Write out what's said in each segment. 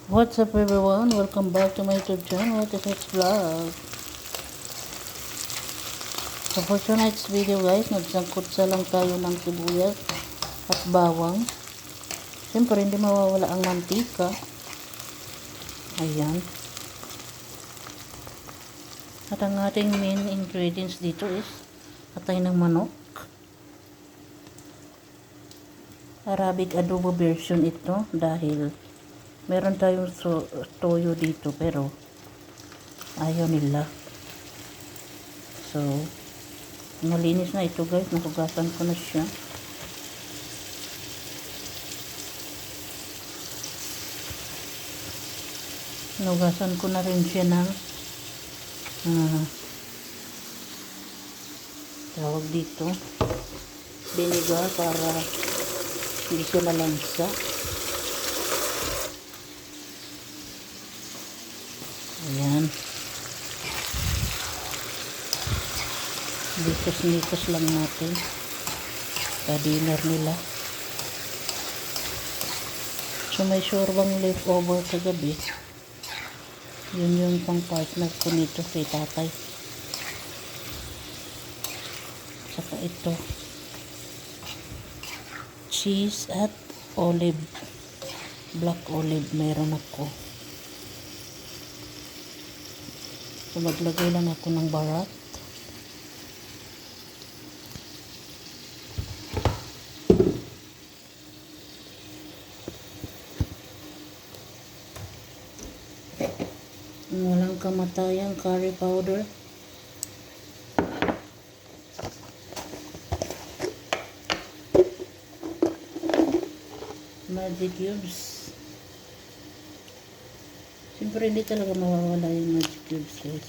What's up everyone? Welcome back to my YouTube channel, TSX Vlog. So for tonight's video guys, nagsangkutsa lang tayo ng sibuyas at bawang. Siyempre hindi mawawala ang mantika. Ayan. At ang ating main ingredients dito is atay ng manok. Arabic adobo version ito dahil meron tayong toyo dito pero ayaw nila. So, malinis na ito guys. Nahugasan ko na siya. Nahugasan ko na rin siya ng tawag dito vinegar para hindi siya malansa. Ayan. Likos-likos lang natin. Ka-dinner nila. So may shorbang leftover kagabi. Yun yung pang partner ko nito kay tatay. Saka ito. Cheese at olive. Black olive meron ako. So maglagay lang ako ng barat. Walang kamatayang curry powder. Magic cubes. Siyempre hindi talaga mawawala yung magic cubes guys.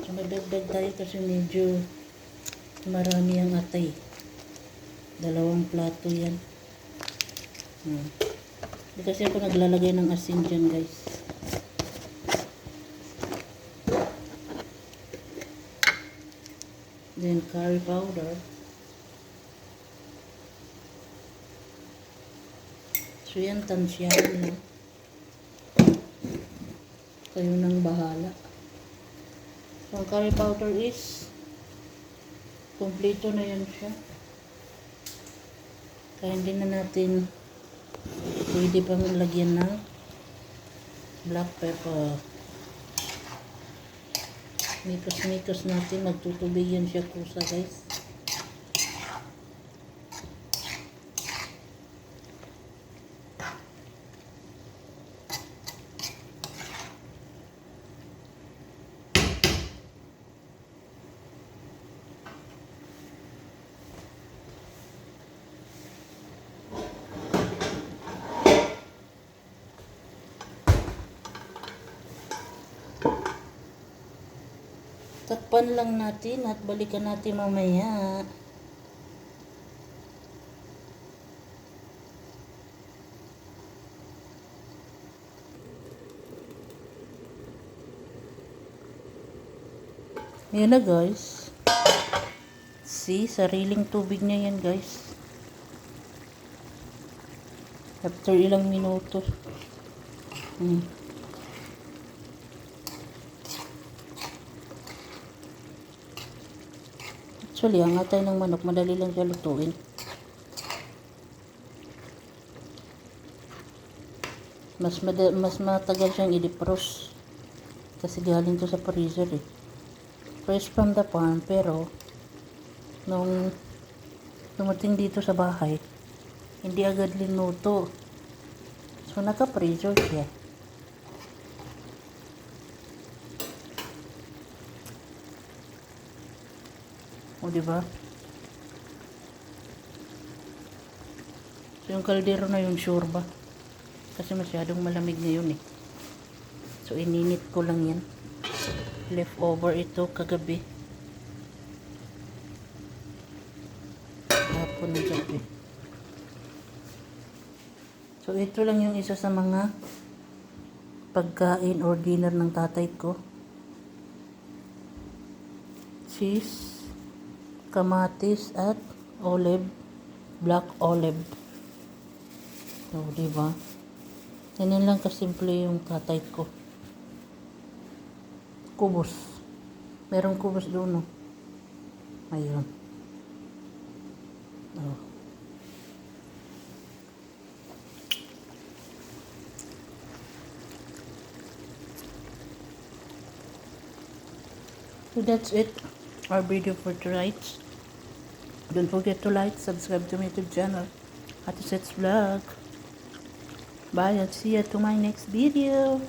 So magdagdag tayo kasi medyo marami ang atay. 2 plato yan. Hindi kasi ako naglalagay ng asin dyan guys. Then curry powder. So yan, tansyahan lang. Kayo nang bahala. So ang curry powder is kompleto na yan siya. Kaya hindi na natin pwede pang lagyan ng black pepper. Mikos-mikos natin. Magtutubig yan siya kusa guys. Takpan lang natin at balikan natin mamaya. Yan na guys. See, sariling tubig niya yan guys. After ilang minuto. Actually, ang atay ng manok, madali lang siya lutuin. Mas matagal siyang i-defrost. Kasi galing to sa freezer eh. Fresh from the farm, pero nung dumating dito sa bahay, hindi agad linuto. So, naka-freezer siya. O, diba? So, yung kaldero na yung shorba. Kasi masyadong malamig na yun eh. So, ininit ko lang yan. Leftover ito kagabi. Hapon na gabi. So, ito lang yung isa sa mga pagkain or dinner ng tatay ko. Cheese, kamatis at olive black olive. So, diba? Ganyan lang kasimple yung katay ko. Kubos. Merong kubos doon, no? Ayun. Oh. So that's it. Our video for tonight. Don't forget to like, subscribe to my YouTube channel. Ate Sets Vlog. Bye and see you to my next video.